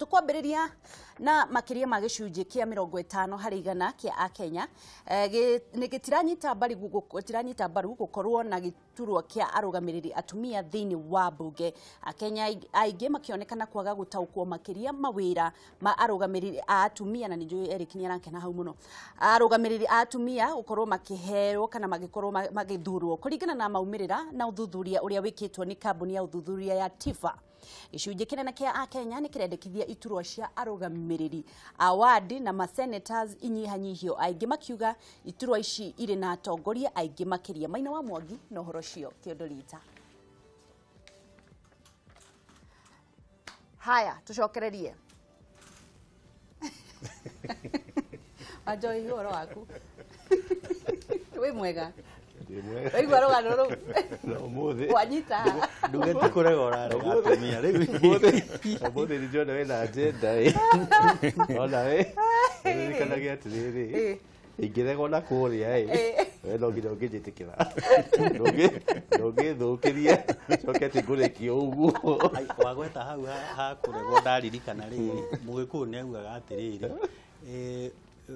tukwambiriria na makiria ma gicunji kia 50 harĩ igana kia Akenya ni gitiranyita mbaru gukorwo na giturwa kia arugamiriri atumia thiini wa bunge. Akenya aingi makionekana kwaga gutaukwo makiria mawira ma arugamiriri a atumia, na ninjui Eric arankena hau muno arugamiriri a atumia gukorwo makiherwo kana magikorwo magithurwo kuringana na maumirira na uthuthuria uria wikitwo ni kambuni ya uthuthuria ya TIFA. Gicunji kinene kia Akenya ni kirendekithia iturwa cia arugamiriri awadi na masenators inyihanyihio, aingi makiuga iturwa ici iri na atongoria aingi makiria. Maina wa Mwangi no horo cio Theodorita. Haya tucokererie Ajoi horo waku we mwega Weigua rugano ruu no muthi wanyita ndugete kuregora atumia riu muthi ndiona wena agenda ona we nikanagia atiriri ingirego na kuria we no nginya ungijitikira ndungithukiria cokete ngurekio uguo wagweta hau ha kuregwo ndaririkana riri mugiku ni augaga atiriri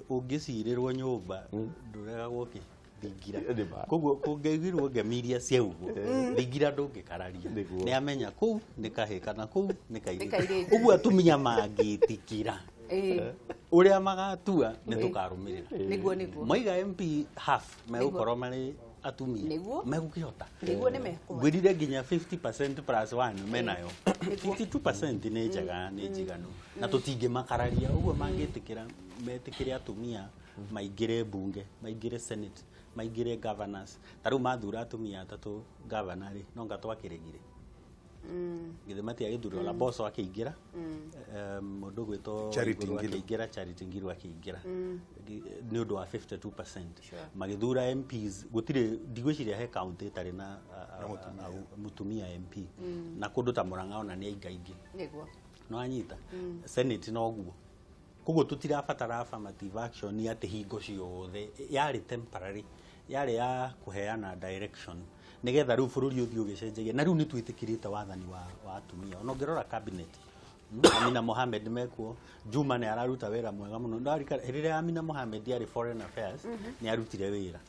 ungicirirwo nyumba nduregagwo ki thingira koguo kungegirwo ngemiria ciaugo thingira ndungikararia ni amenya kuu nikahikana kuu nikaire uguo atumia mangitikira uria magatua ni tukarumirira niguo maiga MP half megukorwo mari atumia megukihota niguo ni meko gwirire nginya 50% plus 1 menayo 52% ni njega ni njiganu na tutinge makararia uguo mangitikira metikire atumia maingire bunge maingire senate maingire governors taru mathura atumia atatu governor no ngatwa kiregire githemati agithura la boss akiingira mundu gwito akiingira charity ngiru akiingira ni undu wa 52% magithura MPs gutire ndigwiciria he county tari na mutumia MP na kundu ta Murang'a ona ni aingaingi niguo no anyita senate no guo koguo tutirabatara affirmative action ni ati hingo ciothe yari temporary yari ya kuheana direction nigetha riu bururi uthio ugicenjagia na riu ni twitikirite wathani wa atumia ono ngirora cabinet Amina Mohamed mekuo Juma ni araruta wira mwega muno ndarika rire Amina Mohamed yari foreign affairs ni arutire wira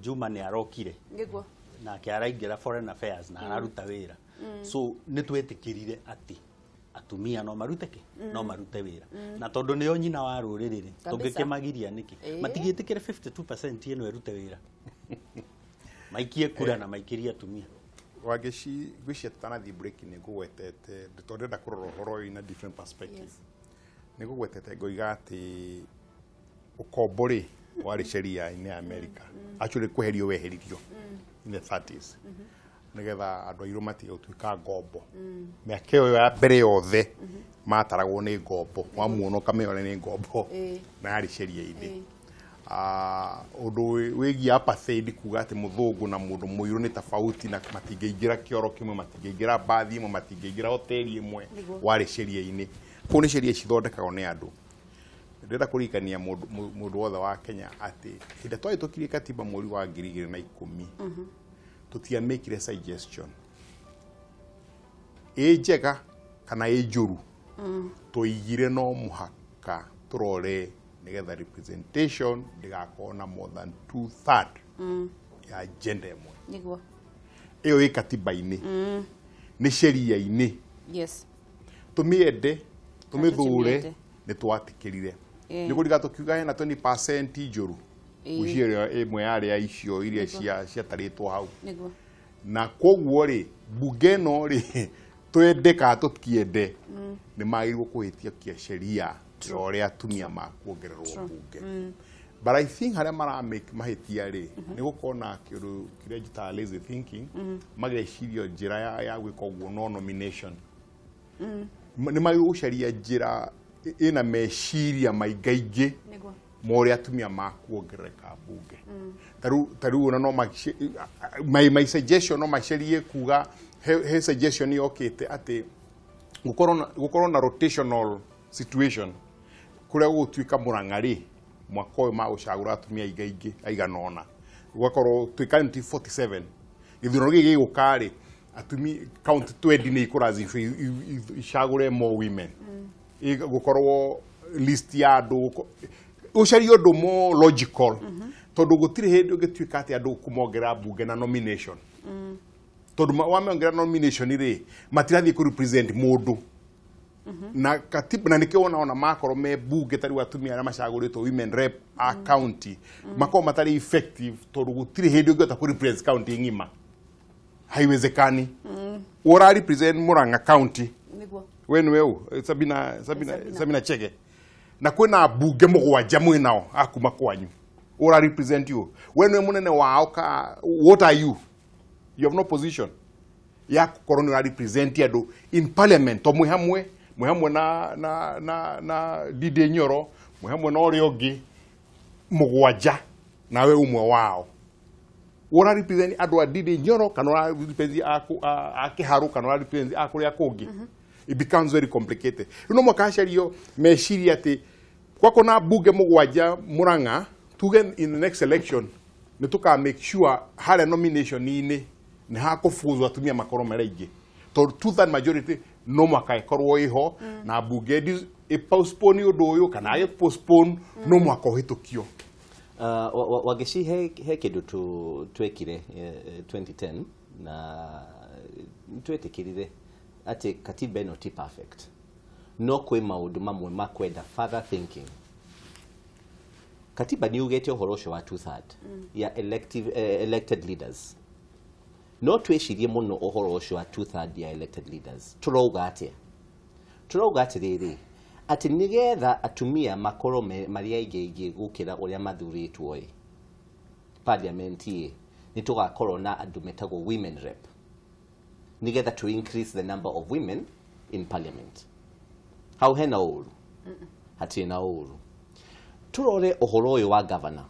Juma ni arokire ngiguo na kiaraingira foreign affairs na araruta wira so ni twetikirire ati atumia no marute ki no marute wira na tondu ni onyina wa ruriri tungikemagiria niki matigitikire 52% eno erute wira maikie kura na maikiria atumia wagici gwicia tutanathi break ni gugwetete nditondenda kurora horo ina different perspective ni gugwetete ngoiga ati ukombori wari sheria in America actually kuherio weheririo in the 30s nigetha andu airu matige utuika ngombo miaka yo ya mbere yothe mataragwo ni ngombo wamuono kameone ni ngombo na yari sheria indi undu wigi apartheid kuga ati muthungu na mundu muiru ni tofauti na matingeingira kioro kimwe matingeingira bathi imwe matingeingira hoteli imwe wari sheria-ini kuni sheria cithondekagwo ni andu ndenda kurikania mundu wothe wa Kenya ati hinde twai tukirie katiba mweri wa 2010 tutia make suggestion njega kana njuru tuigire no muhaka turore nigetha representation ndigakona more than 2/3 ya gender imwe niguo iyo ikatiba-ini ni sheria-ini yes tumiende tumithure ni twatikirire ni kuriga tukiuga hena 20% njuru uciria imwe yari ya icio iria cia taritwo hau niguo na koguo ri bunge no ri twendeka tutiende ni magirwo kuhitia kia sheria ore atumia makuongererwo bunge but I think haria mara make mahitia ri ni gukona kiru kiria jita lazy thinking magecirio njira ya gwika uguo no nomination ni magirwo sheria njira ina meciria maingaingi niguo more atumia makuongereka bunge taru no my suggestion no macerie kuga he suggestion yokite ati gukorwo na rotational situation kuria gutuika Murang'ari mwaka uyu magucagura atumia aingaingi aiganona gukorwo tuika 47 githurano gigi gukari atumi count 20 ni ikurazi icagure more women gukorwo list ya andu ucario andu mo logical tondu gutire hindi ungituika ati andu kumongera bunge na nomination tondu wamongera nomination ri matirathie ku represent mundu na katiba na nikio ona makorwo me bunge tari watumia na macaguritwo women rep a county makorwo matari effective tondu gutire hindi ungiota ku represent county ngima haiwezekani ora represent Murang'a county wenu weu Sabina Chege na kwina bunge mugwanja mwinao akuma kwanyu ora represent you wenu munene wao ka what are you have no position ya korona represent yado in parliament to muhamwe na Dide Nyoro muhamwe na oriogi mugwanja nawe umwe wao ora represent ado Dide Nyoro kana represent akiharu kana represent akuria kungi it becomes very complicated no makashario meshiri ati kwako na bunge mugwanja Murang'a tuge in the next election nituka make sure hale nomination ni hakufuzwa atumia makoro maraingi to 2/3 majority no makaikorwo iho na bunge postpone undu uyu kana ye postpone no makohitukio wageci he kindu twekire 2010 na twetikirire ati katiba ino ti perfect no kwe maundu mamwe makwenda further thinking katiba ni ugete uhoro ucio wa 2/3 ya elected leaders no twecirie muno uhoro ucio wa 2/3 ya elected leaders turauga ati riri ati nigetha atumia makoro maria ingi gukira uria mathuritwo parliament ni tugakorwo na andu metagwo women rep nigetha to increase the number of women in parliament how hena uru hatina uru turore uhoro uyu wa governor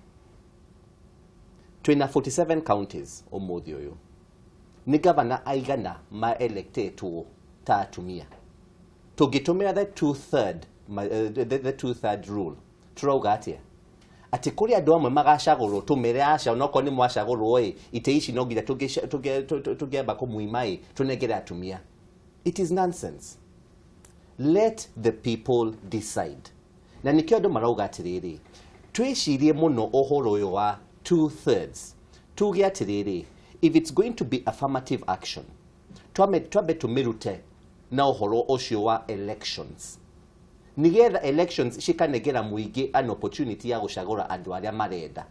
twina 47 counties umuthi uyu ni governor aigana ma electetwo ta atumia tugitumira the 2/3 rule turauga ati kuri andu amwe magacagurwo tumire aca onoko ni mwacagurwo ite ici no nginya tungiamba kumuimai tunegere atumia it is nonsense let the people decide na nikio andu marauga atiriri twicirie muno uhoro uyu wa 2/3 tuge atiriri if it's going to be affirmative action twabe tumirute na uhoro ucio wa elections nigetha elections shikanegera muingi an opportunity ya gucagura andu aria marenda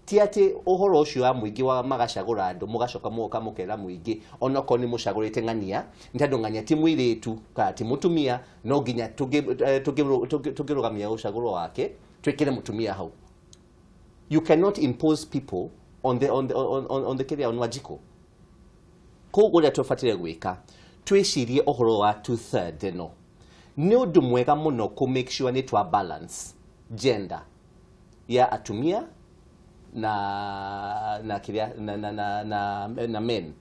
ti ati uhoro ucio wa muingi wa magacagura andu mugacoka muoka mukera muingi onoko ni mucagurite ng'ania ntandu ng'ania ti muiritu ka ti mutumia no nginya tugirugamia ucaguro wake twikire mutumia hau you cannot impose people on the kiria on wajiko koguo ria tufatire gwika twicirie uhoro wa 2/3 no ni undu mwega muno ku make sure ni twa balance gender ya atumia na kiria na men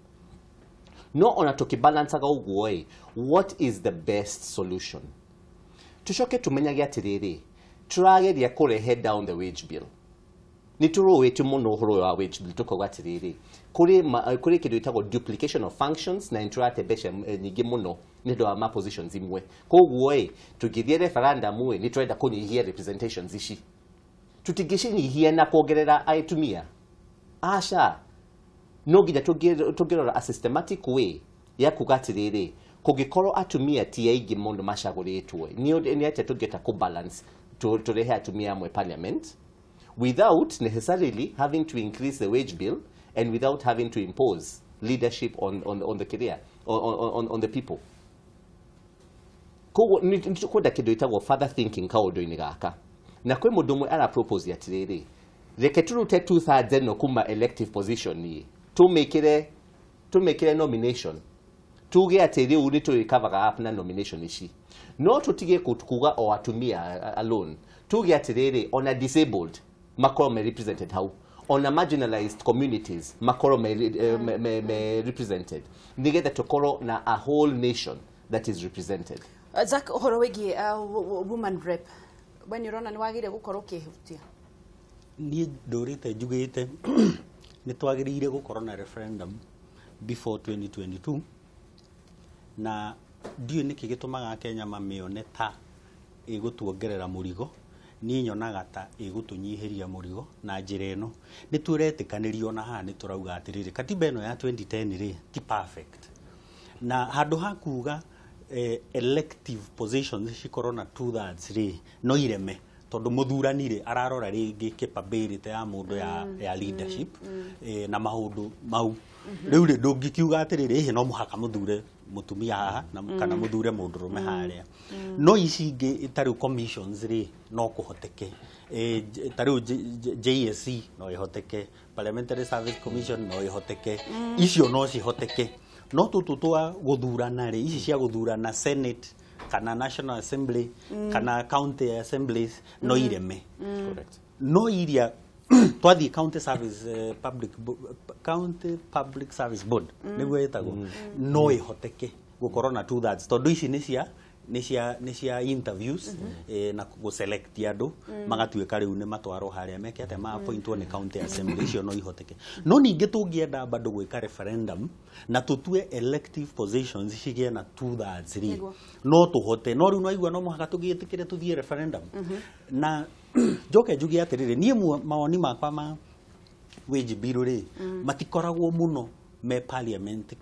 no ona tukibalance ga uguo what is the best solution tushoke tumenyage atiriri turageria kurehe down the wage bill ni turuwitu muno uhoro wa wage bill tukoga atiriri kuri kindu itagwo duplication of functions na intrate besha nyingi muno ni ndo ma positions imwe koguo tugithie referendum ni turenda kunyihia representations ici tutigishinyihia na kuongerera aitumia aca no nginya tugirora a systematic way ya kugatiriri kugikorwo atumia ti aingi mundu macaguritwo ni ate tugeta ku balance turehe atumia mwe parliament without necessarily having to increase the wage bill and without having to impose leadership on the career on the people ko ni tukoda kido itagwo further thinking kaundu-ini gaka na kwi mundu mwe ara propose atiriri reke turute 2/3 no kuma elective position ni tumekire nomination tuge atiri uri to recover up na nomination ici no tutige kutukuga o atumia alone tuge atiriri on a disabled makoro me represented how on a marginalized communities makoro me represented nigeta tokoro na a whole nation that is represented Zak uhoro wigi woman rep when you rona ni wagire gukoro kihutia ni ndurite njugite ni twagirire gukoro na referendum before 2022 na dio niki gitumaga Kenya mamione ta igutuongerera murigo ni nyonaga ta igutunyihiria murigo na njira eno ni turetikanirio na ha ni turauga atiriri katiba eno ya 2010 ri ti perfect na handu hakuga elective positions cikorwo na 2/3 ri no ireme tondu muthurani ri ararora ringi capability ya mundu ya leadership na maundu mau riu ri ndungikiuga atiriri hi no muhaka muthure mutumia haha kana muthure mundurume haria no ici ingi tariu commissions ri no kuhoteke tariu JSC no ihoteke Parliamentary Service Commission no ihoteke icio no cihoteke no tutu twa guthurana ri ici cia guthurana Senate kana National Assembly kana County Assemblies no ireme correct no iria twathi County Service Public Service Board niguo yetagwo no ihoteke gukorwo na 2/3 tondu ici ni cia interviews na go select andu magatuika riu ni matwaro haria mekete ma appointwo ni County Assembly icio no ihoteke no ningi tungienda bado gwika referendum na tutue elective positions cigie na 2/3 ri no tuhote no riu no igwa no muhaka tugietikire tuthie referendum na joke njugi atiriri nie maoni makwa ma wage bill ri matikoragwo muno me parliament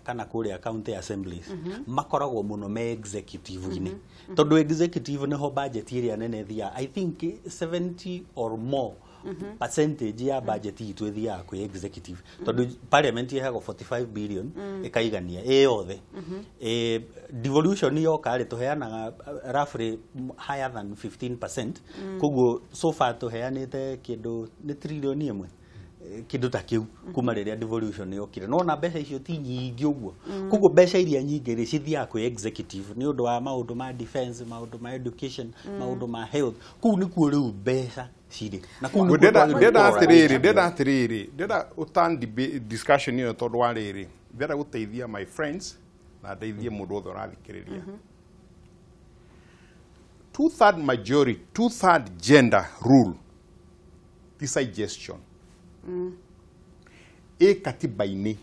kana kuria county assemblies makoragwo muno me executive ine tondu executive neho budget iria nene thia I think 70 or more percentage ya budget itu thia ku executive tondu parliament ihago 45 billion ikaigania yothe devolution yo kare tuheanaga roughly higher than 15% koguo so far tuheanite kindu ni trillion imwe kindu ta kiu kuma riria devolution yokire no na mbeca icio ti nyingi uguo koguo mbeca iria nyingi ri cithia ku executive ni undu wa maundu ma defense maundu ma education maundu ma health kuu ni kuo riu mbeca ciri na kuu ndenda utan discussion ino tondu wa riri ndenda guteithia my friends na ndeithie mundu othe urathikiriria 2/3 majority 2/3 gender rule this suggestion katiba-ini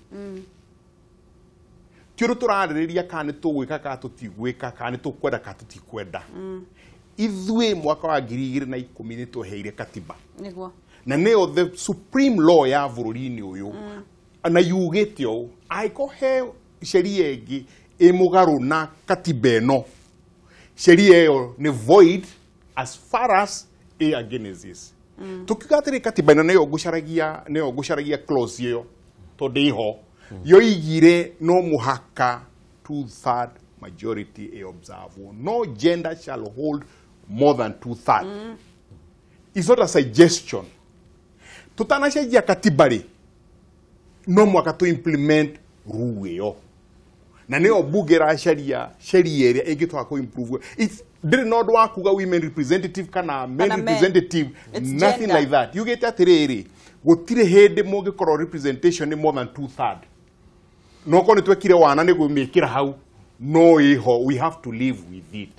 tiuru turaririria kana tugwika ka tutigwika kana tukwenda ka tutikwenda ithwe mwaka wa 2010 ni tuheire katiba niguo na neo the supreme law ya bururi-ini uyu na yugite o aikohe sheria egi emugaru na katiba eno sheria yo ni void as far as against this tukigatire katiba ino neo gucaragia clause yo to diho yo igire no muhaka 2/3 majority observe no gender shall hold more than 2/3 it's not a suggestion tutanashagia katiba ri no mwaka to implement rule yo na neo bugera sheria area ingitwa ko improve it's did not wakuga women representative kana men representative nothing gender. Like that you get atiriri gutire hende mungikoro representation ni more than 2/3 no kone twekire wana ni gumikira hau no iho we have to live with it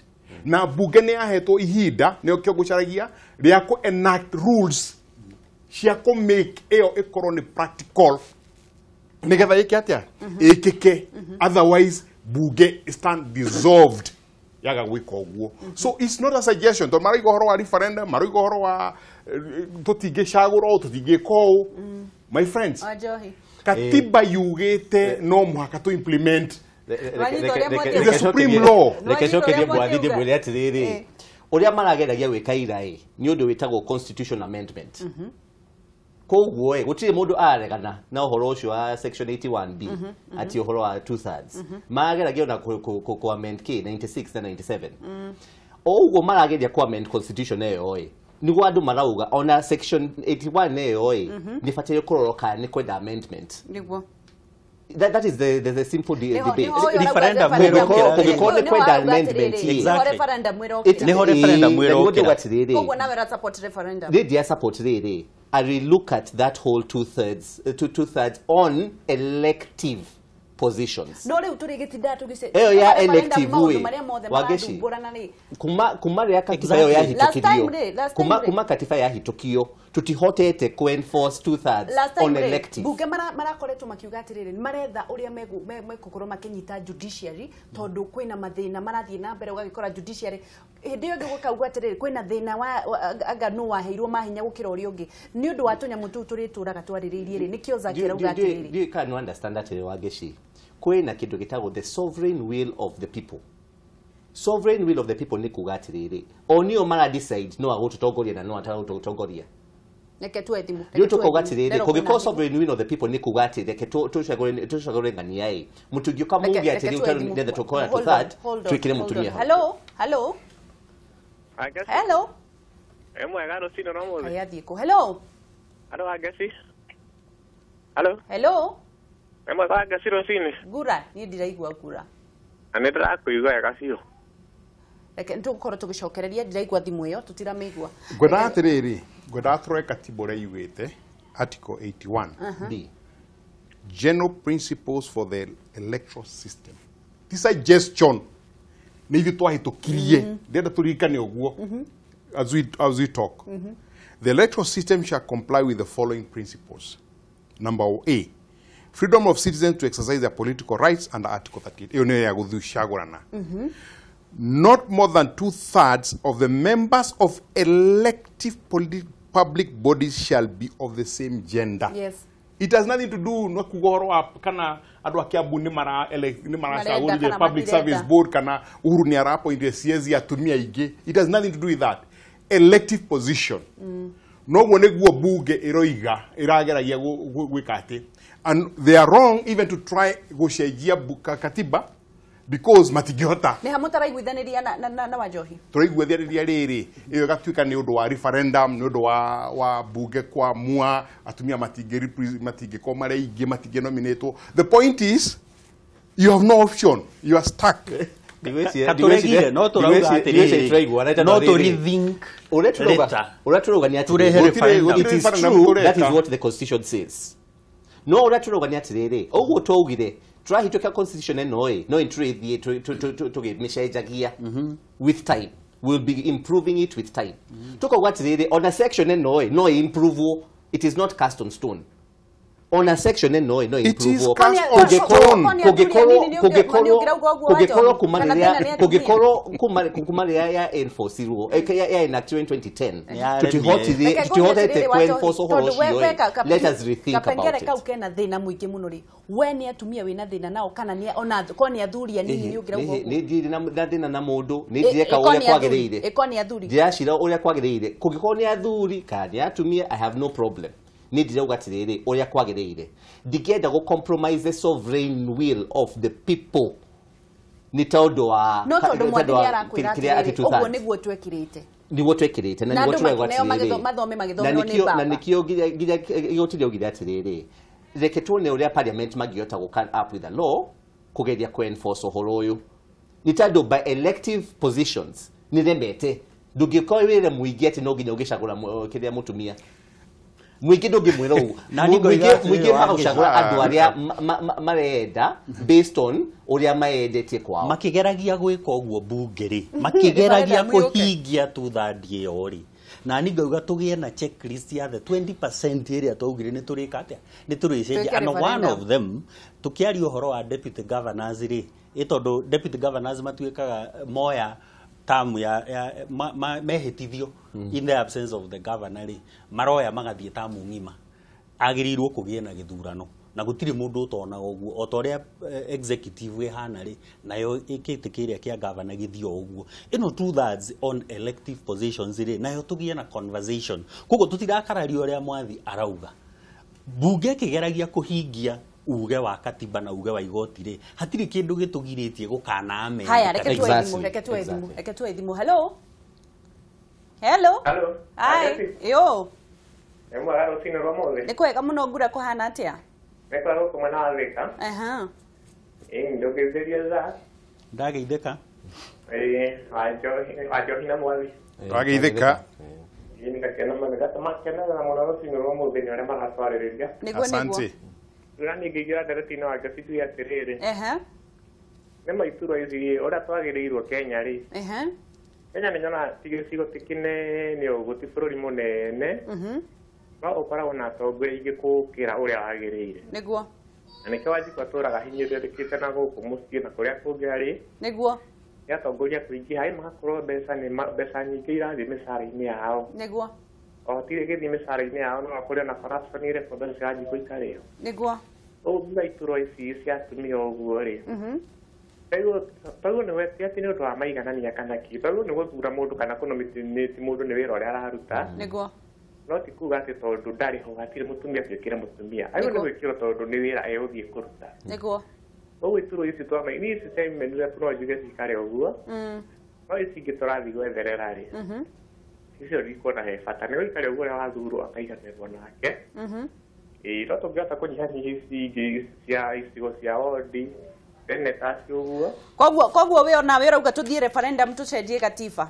na buge ni aheto ihinda ni okyo gucaragia ria ko enact rules cia ko make ikoro ni practical nigetha ikiatia ikike otherwise buge stand dissolved yaga gwika uguo so it's not a suggestion to marigo horo wa referendum marigo horo wa tutige shaguro tutige ko my friends katiba yugete no muhaka to implement the supreme law lekecokerie bwathithie mwire atiriri uria marageragia gwika irai ni undu witagwo constitution amendment koguo gutire mundu aregana na uhoro ucio wa section 81B ati uhoro wa 2/3 marageragia na ku amend k 96 na 97 oguo marageria ku amend constitution eyo ni gwandu marauga ona section 81 eyo ni fatire kuroroka ni kwenda amendment niguo that is the simple debate referendum kugikone kwenda amendment ni ho referendum mwirokira koguo nawe ra support referendum they support they I will look at that whole 2/3 on elective positions. No leo turigitinda tugise. Eyo ya elective we. Wageshi. Kuma ria katiba yo ya hitukio. Kuma katiba ya hitukio tutihotete ku enforce 2/3 on elective. Bunge marakoretwo makiuga atiriri maretha uria mekukorwo makinyita judiciary tondu kwina mathina marathie na mbere ugagikora judiciary hindi yo gukauga atiriri kwina thina wa anga no waheirwo mahinya gukira uria ungi ni undu wa tunyamu tu turituraga twaririirie ri nikio zakira uga atiriri you can understand that wageshi kwina kindu gitagwo the sovereign will of the people. Sovereign will of the people ni kuga atiriri onio mara decide no agututongoria na no atagututongoria. Neke tu ethimu. Yo tukoga atiriri kugiko sovereign will of the people ni kuga atiriri ke tushagore ngania ai mutungi kamugi atiriri utari tukora to third twikire mutumia. Hello. Hello. Mwega rucini no muthi. Aya thiku. Hello. Alo agesi. Hello. Mwega agesi rucini. Gura, ni ndiraigua gura. Ane ndirakuigua wega biũ. Reke ntugukorwo tugicokereria ndiraigua thimu iyo tutirameigua. Ngwenda atiriri, ngwenda throe katiba uria yugite article 81 B. General principles for the electoral system. This is gestion. Ni ithu twahitukirie ndenda turirikane uguo as we talk. The electoral system shall comply with the following principles. Number A, freedom of citizens to exercise their political rights under Article 38. Iyo niyo ya guthushagurana. Not more than 2/3 of the members of elective public bodies shall be of the same gender. Yes. It has nothing to do no kugoro kana adu akiabu ni mara shaguri the public service board kana uhuru ni arapo into siezi atumia ige. It has nothing to do with that. Elective position. No one guo buge iroiga irageragia gwikate. And they are wrong even to try gucenjia katiba because matigihota. Ni hamutara igwithaniria na wajohi. Turaigwithaniria riri iyo gatuika ni undu wa referendum ni undu wa buge kwa mua atumia matige ko mare ige matige nominato. The point is you have no option. You are stuck. Katuregire no turauga atiriri no turithink uraturugania atiriri. It is true, that is what the constitution says. No uraturugania atiriri oguo twaugire turahitukia constitution eno no intrithie tugimishajagia with time. We'll be improving it with time. Tukauga atiriri on a section eno no improve. It is not cast on stone. On a section no improve. It is cast on stone. Kumaria ya enforce ruo ya enacted in 2010 tutihotete ku enforce horo cio. Let us rethink about it. Kapengere kau kena thina muingi muno ri we ni atumia wina thina nao kana ni ona ko ni athuria ni ni ugira ugo ni ndiri na thina na mundu ni ndire uria kwagiriire iko ni athuri ndira uria kwagiriire kugiko ni athuri kana atumia I have no problem. Ni ndire ugatiriri uria kwagiriire ndigenda go compromise the sovereign will of the people. Ni tondu wa no tondu mwathiri arakwira uguo niguo twekirite niguo twekirite na niguo twegwatiriri mathome magithomero ni baba na nikio nginya igotire ugira atiriri reke tuone uria parliament magiota go come up with a law kugeria ku enforce uhoro uyu ni tondu by elective positions ni remete ndungikoire muigi ati no nginya ugicagura kiria mutumia mwiki ndogi mwira ugu mwiki hagucagura andu aria marenda based on uria maendetie kwao makigeragia gwika uguo bungeri makigeragia kuhingia tuthadie yori na ni ngauga tugie na checklist ya the 20% area twaugire ni turika atia ni turicenjia and one of them tukiaria uhoro wa deputy governors ri itondu deputy governors matuikaga moya tamu ya mehitithio in the absence of the governor maroya magathie tamu ngima agirirwo kugie na githurano na gutiri mundu utona uguo otoria executive ihana ri nayo ikitikiria kia governor githio uguo ino 2/3 on elective positions ri nayo tugie na conversation kuko tutirakarario uria mwathi arauga bunge kigeragia kuhingia uge wa katiba na uge wa igoti ri hatiri kindu gitugiritie gukana ame haya reke tu ethimu hello hi yo Mwega rucini rwa muthi ni kwega muno ngura kuhana atia nekwa kuma na alika ndugithiria za ndageitheka ajo hina mwathi twageithika ini kakena mana gatamakena na muno rucini rwa muthi ni aria maratwaririria asante Rani ngigira nderetino ake situ ya tiriri ne Iturwa ici ora twagirirwo Kenya ri Kenya ni nyona tigicigo tikine ni uguti bururi munene no ukora ona tongo igikukira uria wagirire niguo nike wajikwa turaga hinyirikite na guku mucii na kuria kungi ari niguo yatongoria kuingi hai magakorwo mbeca nyingĩ irathi mĩcara-inĩ yao niguo o tirĩ gĩthiĩ mĩcara-inĩ yao no akũrĩ na corruption ire kwa mbeca cia njiko ikarĩo niguo ũguo mbura iturwa ici cia atumia ũguo rĩ tauguo nĩ weti atĩ nĩ ũndũ wa maiganania kana ki tauguo nĩ gũthura mũndũ kana kũnominĩti mũndũ nĩ wĩra ũrĩa araruta niguo no ti kuga atĩ tondũ ndarĩ ho hatirĩ mũtumia gwĩkĩra mũtumia agĩrĩirwo nĩ gwĩkĩrwo tondũ nĩ wĩra egũthiĩ kũruta niguo ũguo iturwa ici twamaini ici ciamenire no njuge cikare ũguo no ici ingĩ tũrathiĩ gwetherera rĩ icio ndikuona he bata nĩ gũikare ũguo ũrĩa wathurwo akaiganĩrwo nake no tũngĩhota kũnyihanyihia ici ingĩ cia icigo cia wondi senators ũguo koguo we ona we rauga tũthiĩ referendum tũcenjie gatiba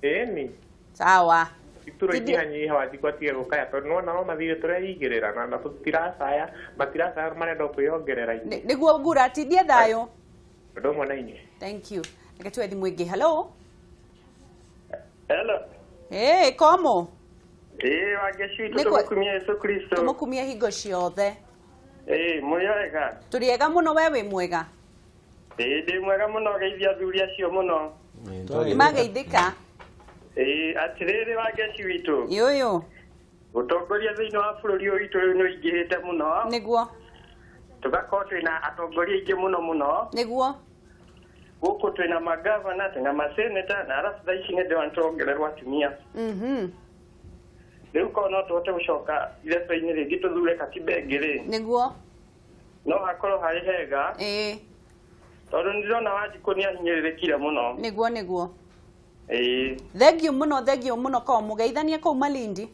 ĩni sawa iturwa inyihanyiha wathikũ atige gũkaya tondũ nĩwona no mathirĩ tũreigĩrĩra na tũtiracaya matiracaya marenda kwĩongerera nĩguo ngura atindie thayũ ũndũ ũmwe na inyuĩ thank you reke tuwe thimũ ĩngĩ hello komo wangeci tũmũkumia Yesu Kristo tũmũkumia hingo ciothe mũrĩega tũrĩ ega mũno we wĩ mwega ndĩ mwega mũno geithia athuri acio mũno mageithĩka atĩrĩrĩ wangeci witũ yũyũ ũtongoria thĩinĩ wa bũrũri ũyũ witũ rĩu nĩ ũingĩhĩte mũno nĩguo tũgakorwo twĩna atongoria aingĩ mũno nĩguo gũkũ twĩna magavana twĩna maseneta na arabu thaa ici nĩ ndĩwa nĩtũrongererwo atumia rĩu korwo no tũhote gũcoka ireto-inĩ rĩngĩ tũthure katiba ĩngĩ rĩ nĩguo no hakorwo harĩ hega tondũ nĩndĩrona Wanjikũ nĩ ahinyĩrĩrĩkire mũno nĩguo thengiũ mũno ko mũgeithanie kũu Malindi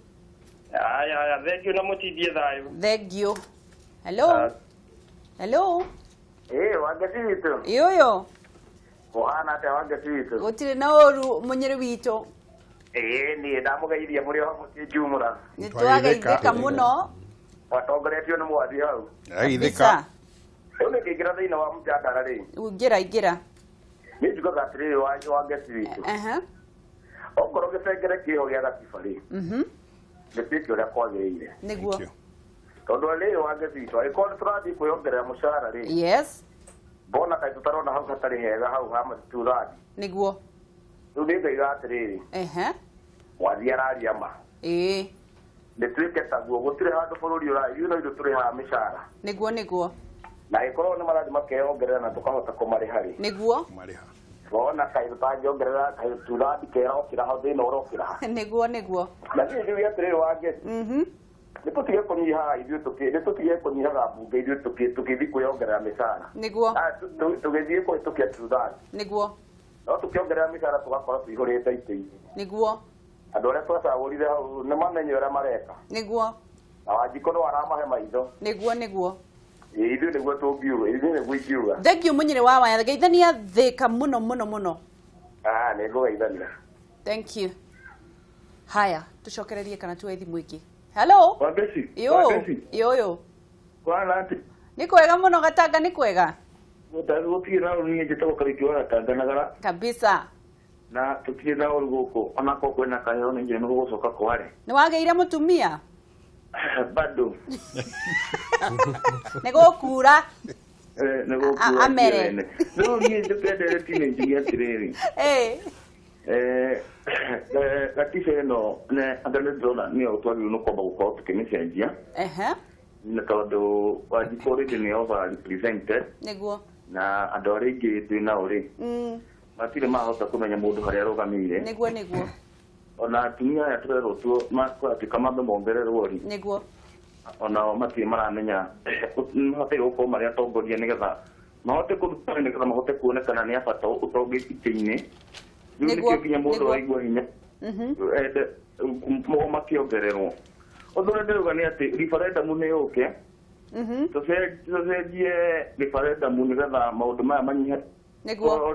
aya thengiũ na mũtindie thayũ thengiũ hello wangeci witũ yũyũ ũhana atĩa wangeci witũ gũtirĩ na ũru mũnyĩrĩ witũ niĩ ndamũgeithia mũrĩ o mũkĩnjumũra nĩ twageithĩka mũno watongoretio nĩ mwathi hau ageithĩka rĩu nĩ ngĩingĩra thĩinĩ wa mũjadara rĩ ingĩra nĩ njugaga atĩrĩrĩ wangeci witũ okorwo gĩcengere kĩho gĩa gatiba rĩ gĩtuĩke ũrĩa kwagĩrĩire nĩguo tondũ rĩrĩ wangeci witũ angĩkorwo nĩ tũrathiĩ kwĩongerera mũcara rĩ yes mbona kaĩ tũtarona hau hatarĩ hega hau ha matitũrathi nĩguo rĩu nĩ ngaiga atĩrĩrĩ mwathi araria ma nĩtuĩke taguo gũtirĩ handũ bũrũri ũrathiĩ no ithuĩ tũrĩhaga mĩcara nĩguo na angĩkorwo nĩ marathiĩ makeongerera na tũkahota kũmarĩha rĩ nĩguo wona kaĩ tũtangĩongerera kaĩ tũrathi kerokĩra hau thĩna ũrokĩra nĩguo na niĩ njuge atĩrĩrĩ wangeci nĩ tũtige kũnyihaga ithuĩ nĩ tũtige kũnyihaga mbunge ithuĩ tũgĩthiĩ kwĩongerera mĩcara nĩguo tũgĩthiĩ kũhĩtũkia tuthathi nĩguo no tũkĩongerera mĩcara tũgakorwo tũihũrĩte itĩ-inĩ nĩguo andũ arĩa twacagũrire hau nĩ mamenye ũrĩa mareka nĩguo na Wanjikũ no aramahe maitho nĩguo ithuĩ nĩguo tũngiuga ithuĩ nĩguo ingiuga thengiũ mũnyĩrĩ wa waya geithania thĩka mũno nĩ ngũgeithania thank you haya tucokererie kana tuwe thimũ ĩngĩ hello wangeci yũyũ kwana atĩ nĩ kwega mũno Gatanga nĩ kwega gũtirĩ na ũru niĩ njĩtagwo Kariki wa Gatanga kabisa na tũtirĩ na ũru gũkũ onakorwo kwĩna kaheo nĩ njĩra nĩ gũgũcoka kware nĩ wagĩire mũtumia bado nĩ gũkura nĩ gũkura amere rĩu niĩ ndĩpenderetie nĩ njuge atĩrĩrĩ gatiba ĩno andũ nĩ ndĩrona nĩyo twagĩrĩirwo nĩ kwamba gũkorwo tũkĩmĩcenjia na tondũ Wanjikũ rĩndĩ nĩ over represented nĩguo na andũ arĩa aingĩ twĩ nao rĩ matirĩ mahota kũmenya mũndũ harĩa arũgamĩire nĩguo ona atumia aya tũrerwo tuo makwatuĩka mambe mongererwo ri nĩguo onao matirĩ maramenya mahote gũkorwo marĩ atongoria nĩgetha mahote kũruta nĩgetha mahote kuonekana nĩ abata ũtongoria itĩ-inĩ rĩu nĩkĩo nginya mũndũ waigua hinya ende makĩongererwo ũndũ ũrĩa ndĩrauga nĩ atĩ referendum nĩ yũke tũcenjie referendum nĩgetha maũndũ maya manyihe nĩguo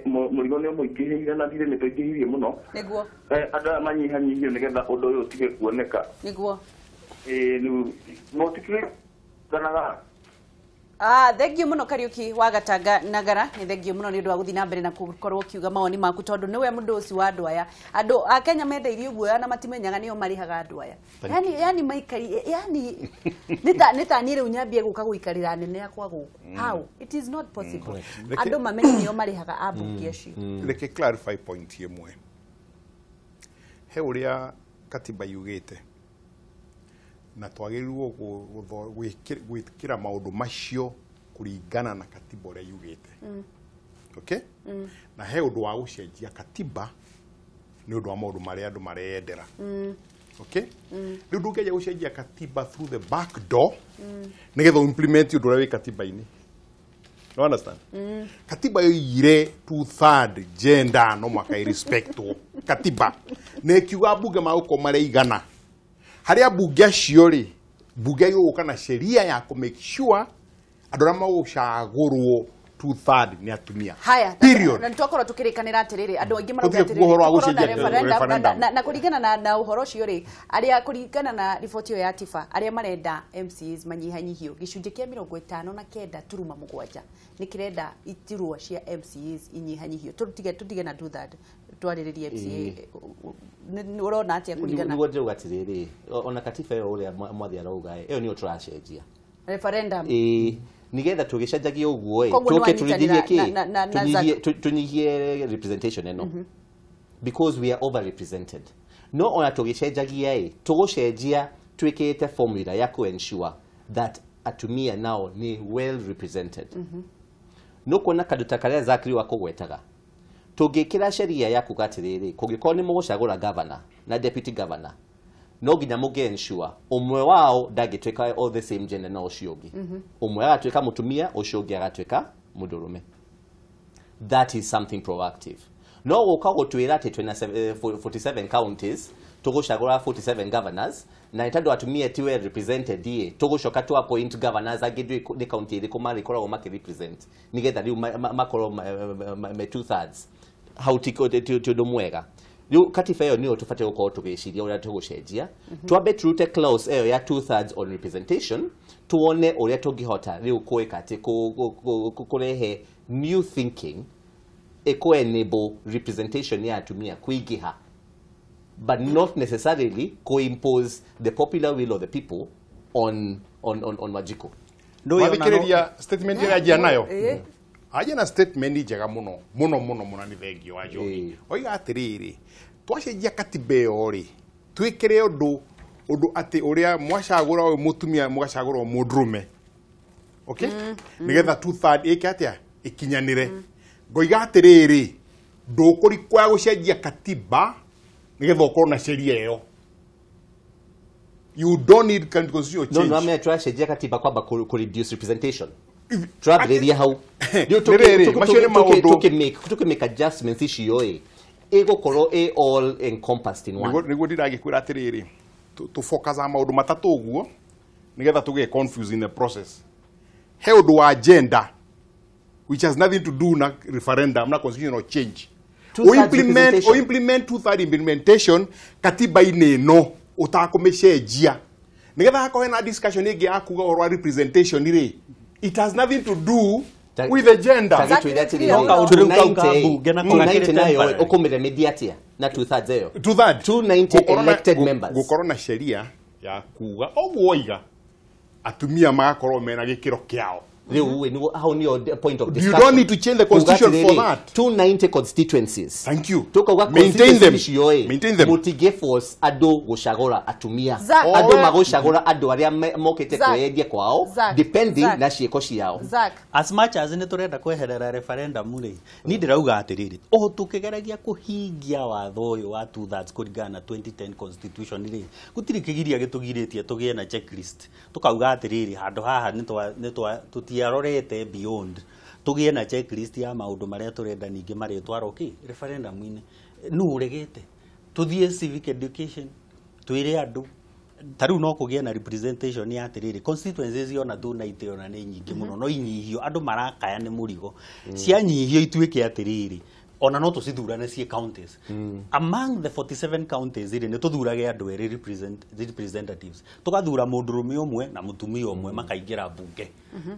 mũrigo nĩ mũingĩhĩire na thirĩ nĩ tũingĩhĩrie mũno nĩguo andũ aya manyihanyihio nĩgetha ũndũ ũyũ ũtige kuoneka nĩguo mũtikĩrĩkanaga Thank you muno Kariuki wa Gatanga Nagara ni thank you muno ni ndu wa guthi na mbere na gukorwo kiuga maoni maku tondu niwe mundu uci wa andu aya andu a Kenya mendeirie guoya na matimenyaga nio marihaga andu aya yani maikari yani nita ni riu nyambie guka guikarira nene yakwa guku how it is not possible andu mamenye nio marihaga abungi acio reke clarify point yemwe he uria katiba yugite na twagirirwo gwikira maundu macio kuringana na katiba uria yugite okay na he undu wa gucenjia katiba ni undu wa maundu maria andu mareyendera okay riu ndungeja gucenjia katiba through the back door nigetha implement undu uria wi katiba-ini. You understand? Katiba yoire 2/3 gender no makai respect katiba ne kiuga bunge mauko mare igana haria bunge acio ri bunge yuka na sheria ya ku make sure andora magucagurwo 2/3 ni atumia haya period na nitokoro tukirikanira atiriri andu aingi marauga atiriri na kuringana na uhoro ucio ri aria kuringana na riboti ya Tifa aria marenda MCs manyihanyihio gicunje kia 59 turuma mugwanja nikirenda itirwa cia MCs inyihanyihio tutige na do that twariririe MCA urona atia kuringana ni wothe atiriri ona katiba yo uria mwathi arauga iyo ni utracenjia referendum nigetha tugicenjagia uguo tuke tunyihie representation eno because we are over represented no ona tugicenjagia tugucenjia twikite formula ya ku ensure that atumia now ni well represented no kuona kaduta karia zakiri wa kugwetaga tugikira sheria ya kugatiriri kugikorwo ni mugucagura governor na deputy governor no ginya muge ensure umwe wao ndagitweka all the same gender na ucio ungi umwe agatweka mutumia ucio ungi agatweka mudurume. That is something proactive. No guka gutwira ati 47 counties tugucagura 47 governors na itando atumia tiwe represented die tugucoka tu appoint governors agidwe ni county iri kumari koragwo maki represent nigetha riu makoro me 2/3 how tiko mwega riu katiba iyo niyo tufate gukorwo tugiciria uria tugucenjia twambe turute clause iyo ya 2/3 on representation tuone uria tungihota riu kuika ati kurehe new thinking enable representation ya atumia kuigiha but not necessarily impose the popular will of the people on Majiko. Wathikiriria statement ya jia nayo aje na statement njega muno ni thengio wa Jogi oiga atiriri twacenjia katiba iyo ri twikire undu ati uria mwacagura o mutumia mwacagura o mudrume okay nigetha 2/3 ikatia ikinyanire ngoiga atiriri ndukuri kwa gucenjia katiba nigetha ukorwo na sheria iyo you don't need constitutional change. No, I'm not trying to katiba kwamba ku reduce representation. Travel how you took make adjustments issue ego koro all encompassed in one. Nigo ndiragikwira atiriri to focus on maundu matatu uguo nigetha tuge confuse in the process. He undu wa agenda which has nothing to do na referendum na constitutional change. O implement 2/3 implementation katiba ino utakomecejia nigetha hako hena discussion igi akuga orwa representation ire it has nothing to do with the gender okomere mediatia na 2/3 eyo 290 elected members gukorwo na sheria ya kuga oguoiga atumia magakorwo mena gikiro kiao. How near the point of discussion. You don't need to change the constitution for that. 290 constituencies. Thank you. Maintain them. Maintain them. Mutige force ado gushagora atumia. Ado magoshagora ado aria mokete kwedia kwao depending na cieko ciao. As much as ni turenda kweherera referendum ri ni ndirauga atiriri o tukigeragia kuhingia watho uyu wa 2/3 kuringana na 2010 constitution ri gutiri kigiria gitugiritie tugie na checklist tukauga atiriri handu haha ni arorete beyond tugie na checklist ya maundu maria turenda ningi mari twaro ki referendum ine nu uregete tuthie civic education twire andu taru no kugie na representation ya atiriri constituencies yona tu na ite ona ni nyingi muno no inyihio andu marakaya ni murigo cia nyihio ituike atiriri ona no tucithurane cie counties among the 47 counties iri ni tuthurage andu eri representatives tugathura mundurume umwe na mutumia umwe makaingira bunge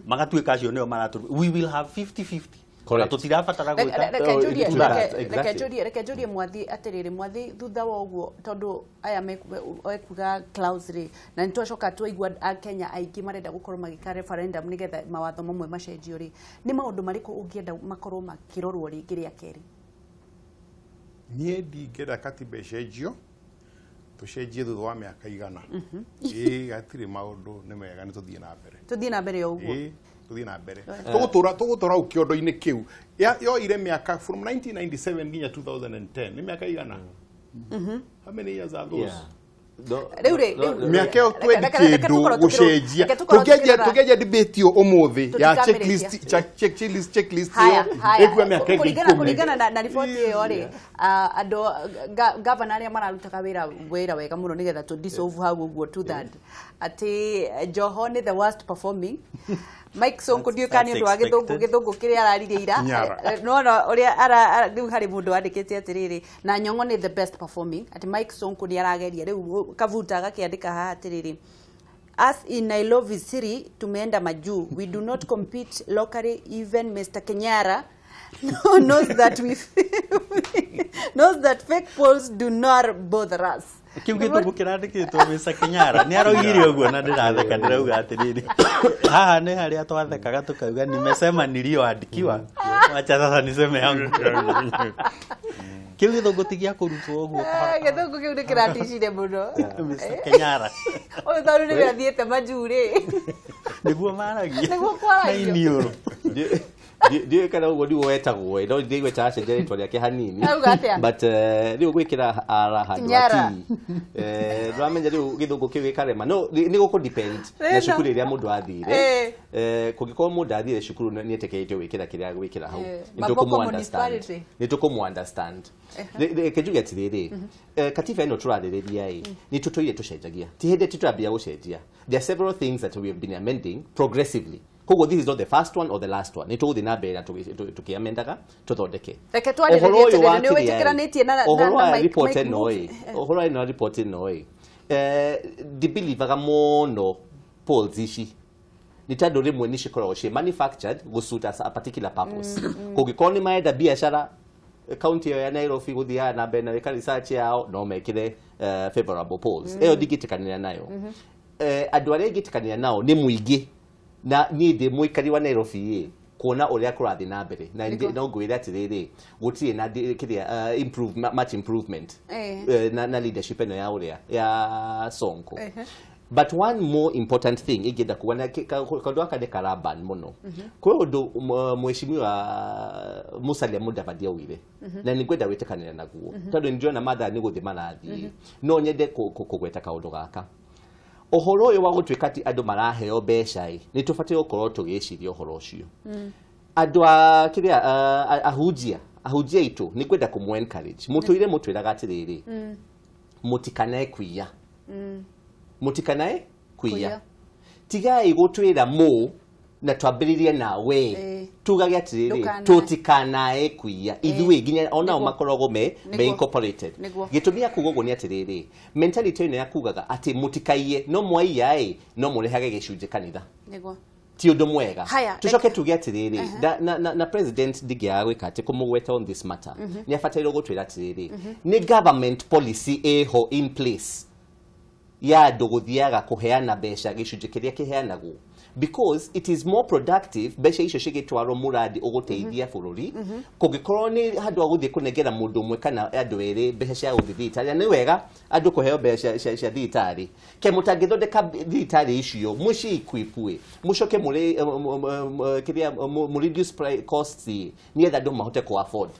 magatuika acio nio maratu we will have 50-50 na tutirabatara gwika reke njurie mwathi atiriri mwathi thutha wa uguo tondu aya mekuga clause na nitwacoka twaigua Kenya aingi marenda gukorwo magika referendum nigetha mawatho mamwe macenjio ri ni maundu mariko ungienda makorwo makirorwo ringi ria keri nie ndingenda katiba icenjio tucenjie thutha wa miaka igana gatire maundu ni mega ni tuthie na mbere uguo tuthie na mbere tugutura ukiondo-ini kiu yoire miaka from 1997 nginya 2010 ni miaka igana how many years are those miaka yo twendi kindu gucenjia tugeja debate umuthi ya checklist yo ekwa miaka kuringana na ripoti iyo ri andu governor aria mararutaga wira wega muno nigetha to dissolve hau uguo to that ati Joho ni the worst performing Mike Sonko ndio kani ndu githungu kiria araririira no uria riu hari mundu andikite atiriri na Nyong'o ni the best performing ati Mike Sonko ni arageria riu kavuta gakiandika ha atiriri as in Nairobi City tumeenda majuu we do not compete locally even Mr. Kenyara knows that fake polls do not bother us kiu githungu kirandikitwo Mr. Kenyara ni aroigire uguo na ndiratheka ndirauga atiriri haha ni haria twathekaga tukauga nimesema nilioandikiwa acha sasa niseme yangu kiu githungu tigia kurutwo uguo githungu kiu ni kiratishire muno Mr. Kenyara o thori ni athiete majuri niguo maragia niguo kwaragia na iniuru Ndiye kana ugo ndi wetagwo no ndi gweta acenjera itwa riake hanini but riu gwikira ara handu ati ndramenya riu githungu kiu gikarema no ni guko depend na cukuru iria mundu athire kungiko mundu athire cukuru ni etekeitio wikira kiria gwikira hau nitukumu understand kejuge atiriri katiba ino turaririria ni tutoire tucenjagia ti hende tutambia gucenjia there are several things that we have been amending progressively Kogo, this is not the first one or the last one. Nito uthi na mbere tukiamendaga tuthondeke. Reke twariririe ni wetikiranĩtie na report eno ohoro ino report eno dibelivaga mono polls ici ni tando rimwe ni cikoragwo cie manufactured gusuta a particular purpose. Kungĩkorwo nĩ marenda biacara county ya Nairobi guthiaga na mbere na weka research yao no mekire favorable polls. Eyo ndigitikanĩra nayo. Andũ arĩa ngitikanĩra nao nĩ mũingĩ na ni ndi muikari wa Nairobi kuona uria kurathi na mbere na no ngwira atiriri gutie na kiria much improvement na leadership eno ya uria ya Sonko but one more important thing igenda kuona kandu aka ne karaban muno kwa undu mweshimiwa Musalia Mudavadi awire na ni gwenda witekanira naguo tondu ndiona matha ni guthi marathi no nyende kugweta kaundu gaka ohoro uyu wa gutwika ati andu maraheo mbeca ni tubatie gukorwo tugiciria ohoro ucio andu a kiria ahujia itu ni kwenda kumu encourage mutuire mutwiraga atiriri mutikanae kuiya tigai gutwira mu na twambiririe nawe tugage atiriri tutikanae kuiya ithuĩ nginya ona makoragwo me incorporated gitumia kugogo ni atiriri mentality ino yakugaga ati mutikaiye no mwaiya no murehage gicunje kanitha niguo ti undu mwega tucoke tuge atiriri na president ndigia gwika ati kumugweta on this matter ni afataire gutwira atiriri ni government policy eho in place ya nduguthiaga kuheana mbeca gicunje kiria kiheanagwo because it is more productive besha icio cigitwarwo muradi uguteithia bururi kungikorwo ni handu aguthie kunengera mundu umwe kana andu eri besha cia uthithitari ni wega andu kuheo besha cia thitari ke mutangithondeka thitari icio muci equipwe mucoke muri kiria mu reduce costs ni etha andu mahote ku afford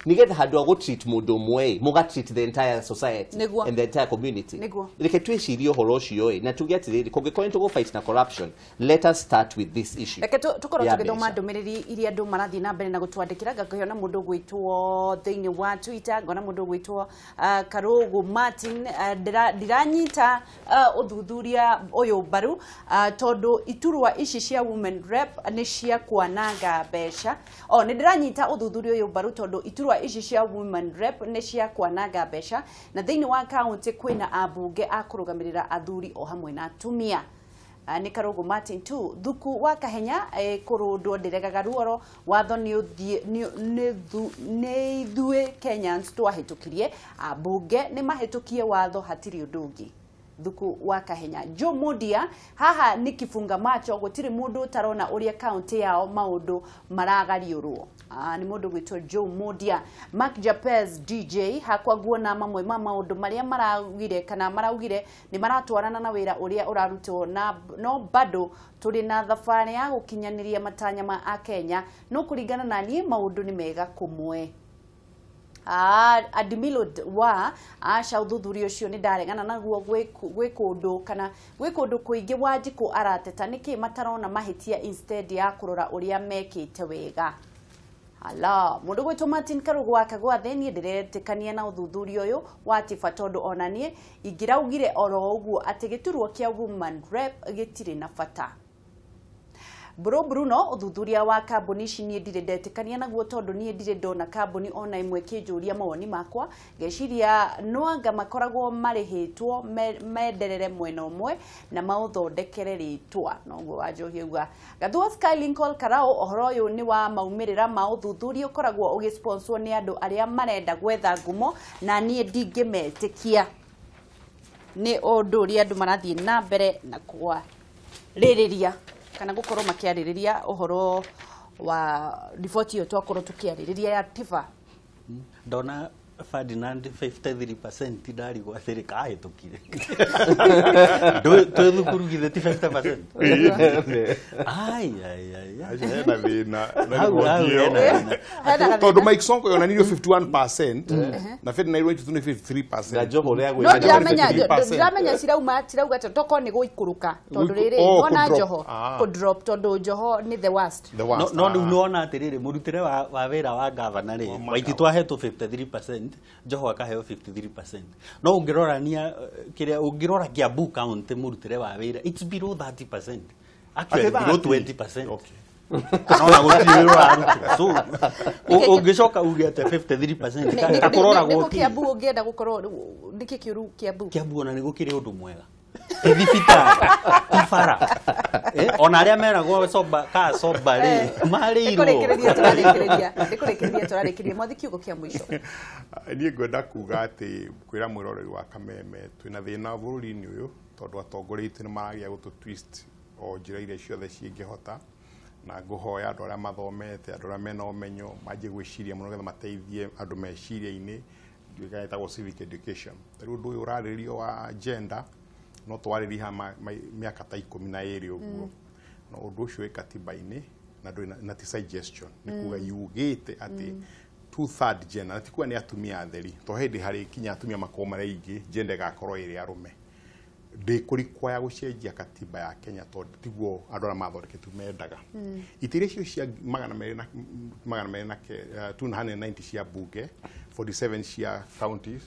nigetha handu agu treat mundu umwe muga treat the entire society and the entire community reke twicirie uhoro ucio na tuge atiriri kungikorwo tugo fight na corruption let us start with this issue reke tukorwo tugithoma ndumiriri iria andu marathi na mbere na gutwandikira ngakiona mundu gwitwo thiini wa Twitter ngona mundu gwitwo Cararuku Martin ndiranyita uthuthuria uyu baru tondu Iturwa ici cia women rep ni cia kwananga mbeca ni ndiranyita uthuthuria uyu baru tondu Iturwa iturwa ici cia women rep ne cia kwananga mbeca na thiini wa county kwina abunge akurugamirira athuri o hamwe na atumia. Ni Karugu Martin tu thuku wa Kahenya kurundwo ndiregaga ruoro watho ni ithue Kenyans twahitukirie abunge ni mahitukie watho hatiri udungi. Thuku wa Kahenya Joe Mudia haha ni kifunga macho gutiri mundu tarona uria county yao maundu maragariurwo. Ni mundu gwitwo Joe Mudia. Mark Japez DJ hakwa guona mamwe ma maundu maria maragire kana maraugire ni maratwarana na wira uria urarutwo na no bado turi na thabari ya gukinyaniria matanya ma Akenya no kuringana na nie maundu ni mega kumwe. Admilo wa asha uthuthuria ucio ni ndaregana naguo gwe kundu kana gwe kundu kuingi wanjiku arateta niki matarona mahitia instead ya kurora uria mekite wega. Ala mundu gwitwo Martin Karugu wakagwa theni ndiretikania na uthuthuria uyu watifa tondu onanie ingiraugire oro uguo ati giturwo kia woman rep gitire na fata. Bruno uthuthuria wa kambuni ici nie ndire ndetikania naguo tondu nie ndire ndona kambuni ona imwe kinjuria mawoni makwa geciria nwanga makoragwo marihitwo menderere mwena umwe na mauthondekere ritwa noguo wajohiuga gathua Skylinkol Karao ohoro uyu ni wa maumirira ma uthuthuria ukoragwo ugisponsor ni andu aria marenda gwetha ngumo na nie ndingimetikia ni undu ria andu marathie na mbere na kwa ririria kana gukorwo makiaririria uhoro wa report yo twakorwo tukiaririria ya tifa ndona Ferdinand 53% ndari gwa thirikari tukire tu kurugithe 50%. Ai na thina na tondu Mike Sonko yonanirio 51% na Fed Nairobi tu 53%. Na joho ria gwe ndiramenya cirauga toko ni guikuruka tondu riri ona joho ku drop tondu joho ni the worst. No nuona atiriri murutire wa wira wa governor ri waiti twahetwo 53%. Joho akaheo 53%. No ungirorania kiria ungirora Kiambu county murutire wa wira it's below 30%. Actually below 20%. Okay. No gutiro so ungicoka ugete 53% kakurora gwo Kiambu ungienda gukorwo ndiki kiuru Kiambu ona nigukire undu mwega thibitari ifara ona aria meragwo soba ri marirwo ndikurekereria turarekereria mwathi kiugo kia mwisho nie ngwenda kuga ati kwira mwiroreri wa Kameme twina thina bururi-ini uyu tondu atongorite ni maragia gutu twist o njira iria ciothe cingihota na nguhoya andu aria mathomete andu aria mena umenyo manjie gwiciria muno getha mateithie andu meciria-ini ndikaitagwo civic education tari undu uyu uraririo wa gender no twaririha miaka ta 12 uguo no undu ucio wi katiba-ini na ti suggestion ni kuga yugite ati 2/3 gender ati kuwa ni atumia atheri to hindi hari kinya atumia makoma reingi gender gakorwo iri arume ndikurikwa gucenjia katiba ya Kenya tondu tiguo andu aria mathondeketwo mendaga itire cio cia 290 cia bunge 47 cia counties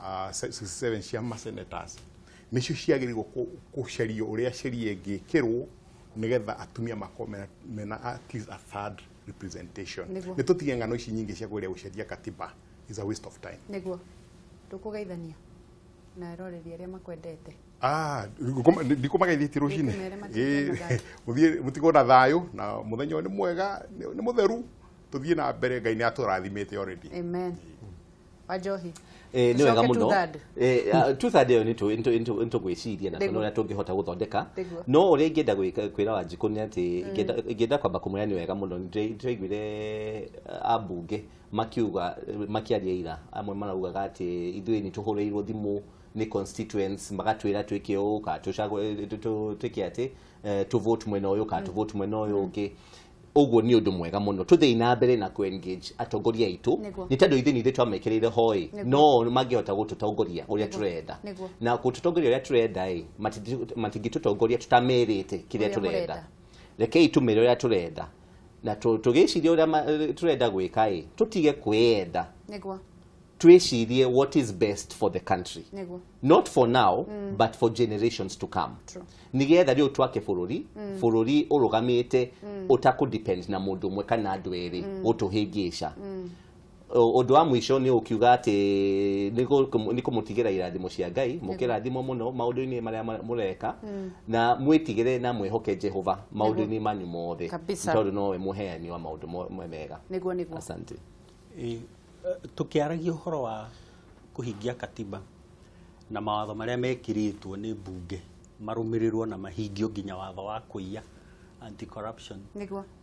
67 cia senators nicio ciagiriirwo kucerio uria sheria ingikirwo nigetha atumia makome mena at least a third representation ni tutige ngano ici nyingi cia kuria guceria katiba is a waste of time niguo tukugeithania na eroreri aria makwendete ndikumageithĩtie rũcinĩ mũtigo na thayũ na mũthenya ni mwega ni mutheru tuthie na mbere Ngai ni atũrathimĩte already amen Wajohi ni wega muno 2/3 yo into gwiciria na tuna tungihota guthondeka no uri ngenda kwira Wanjiku ni ati ngenda kwamba kumwira ni wega muno ndiraiguire abunge makiuga makiaria ira amwe maraugaga ati ithuĩ ni tuhureirwo thimu ni constituents magatwira twike o ka twike ati to vote mwena uyu ka to vote mwena uyu ungi uguo ni undu mwega muno tuthii na mbere na ku engage atongoria itu ni tondu ithuĩ nithe twamekĩrĩire hoi no mangĩhota gututongoria uria turenda na gututongoria uria turenda matingĩtutongoria tutamerĩte kĩrĩa turenda rekei tumĩre uria turenda na tugĩciria uria turenda gwĩka tutige kwenda twicirie what is best for the country not for now but for generations to come nigetha riu twake bururi urugamite utaku depend na mundu umwe kana andu eri utuhingisha undu wa mwisho ni ukiuga ati ni kumutigira irathimo cia Ngai mukirathimo muno maundu-ini maria mureka na mwitigire na mwihoke Jehova maundu-ini manyu mothe tondu nowe muheani wa maundu mega. Niguo asante. Tukiaragia uhoro wa kuhingia katiba na mawatho maria mekiritwo ni bunge marumirirwo na mahingio nginya watho wa kuiya anti corruption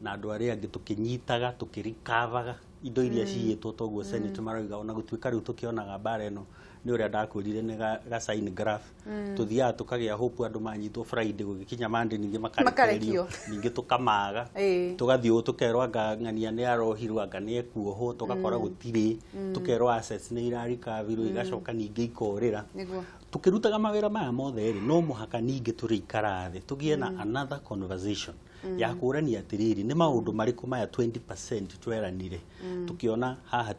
na andu aria angi tukinyitaga tukirikavaga indo iria ciitwo toguo senate marauga ona gutuika riu tukionaga bara eno ni uria ndakwirire ni ga sign graph tuthiaga tukagia hope andu manyitwo Friday gugikinya Monday ninge makarekerio ninge tukamaga tugathio tukerwa ngania ni arohirwa ngani ekuoho tugakora gutire tukerwa assets ni irarikavirwo igacoka ninge ikorira tukirutaga mawira maya mothe ri no muhaka ninge turikara thi tugie na another conversation ya kurania atiriri ni maundu mariku maya 20% tweranire tukiona haha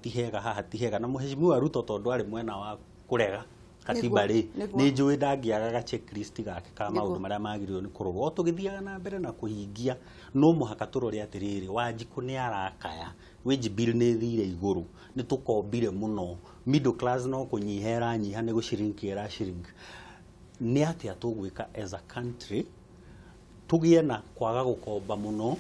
tihega na muheshimiwa Ruto tondu ari mwena wa kurega katiba ri ni njui ndangiaga checklist gake ka maundu maria magirirwo ni kurorwo tugithiaga na mbere na kuhingia no muhaka turore atiriri Wanjiku ni arakaya wage bill ni thire iguru ni tukombire muno middle class no kunyihera nyiha ni gucirinkiera shiring ni atia tugwika as a country tugie na kwaga gukomba muno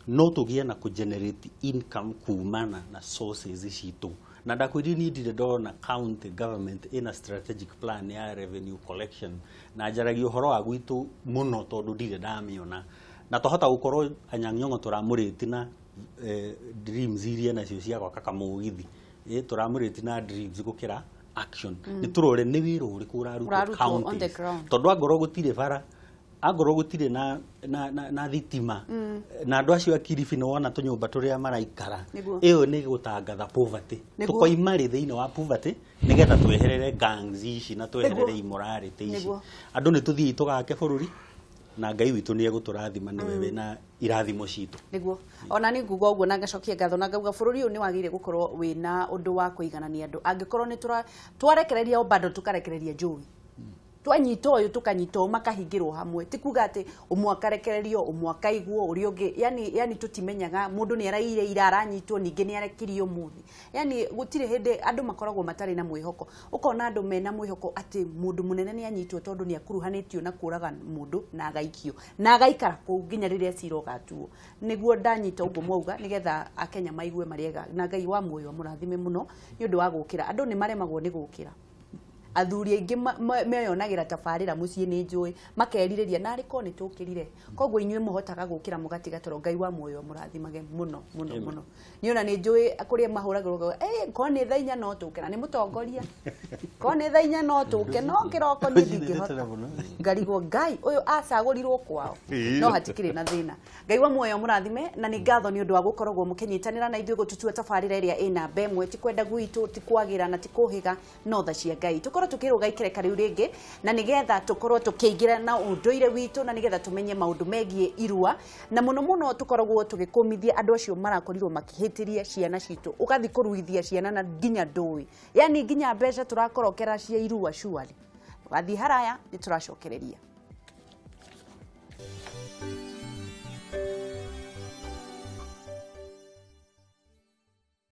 no tugie na kugenerate income kumana na sources citu na ndakwiri nindire ndona county government in a strategic plan ya revenue collection na njaragia uhoro wa gwitu muno tondu ndire ndamiona na tohota gukorwo anyang'yongo turamuriti na dreams iria nacio cia gwaka kamugithi turamuriti na dreams gukira action ni turore ni wira uriku uraruta county tondu angoro gutire bara agoro gutire na thitima na andu acio akiribi no wona tunyumba turia maraikara iyo ni gutangatha poverty tukoimari thiini wa poverty nigetha tweherere gangs ici na tweherere immorality ici andu ni tuthii tugake bururi na Ngai witu ni eguturathima ni wewe na irathimo citu niguo ona ni ngugo uguo na ngacokia ngatho na ngauga bururi uyu ni wagire gukorwo wina undu wa kuiganania andu angikorwo ni twarekereria obado tukarekereria njui twanyita uyu tukanyita makahingirwo hamwe tikuga ati umwakarekererio umwakaiguo uri ungi yani tutimenyaga mundu ni araire ira aranyitwo ninge ni arekirio muthi yani gutire hindi andu makoragwo matari na mwihoko ukona andu mena mwihoko ati mundu munene ni anyitwo tondu ni akuruhanitio na kuraga mundu na agaikio na agaikara ku nginya riria ciroga tuo niguo ndanyita uguo mwauga nigetha akenya maigue mariega na Ngai wa muoyo murathime muno ni undu wa gukira andu ni maremagwo ni gukira athuri aingi meyonagira tabarira mucii ni njui makeririria nari ko ni tukirire koguo inyue muhotaga gukira mugatiga toro Ngai wa muoyo murathimage muno niona ni njui akuria mahuragirwo ko ni thainya no tukira ni mutongoria ko ni thainya no tuke no kiroko ni ndingihota ngarigwo Ngai uyu acagurirwo kwao no hatikire na thina Ngai wa muoyo murathime na ni ngatho ni undu wa gukoragwo mukinyitanira na ithuĩ gututua tabarira iria ina mbemwe ti kwenda gwitu ti kwagira na ti kuhiga no tha cia Ngai tukorwo tukiruga ikereka riu ringi na nigetha tukorwo tukiingira na unduire witu na nigetha tumenye maundu megie irua na muno tukoragwo tugikumithia andu acio marakorirwo makihitiria ciana citu ugathi kuruithia ciana na nginya ndui yani nginya mbeca turakorokera cia irua shuali wathi haraya ni turacokereria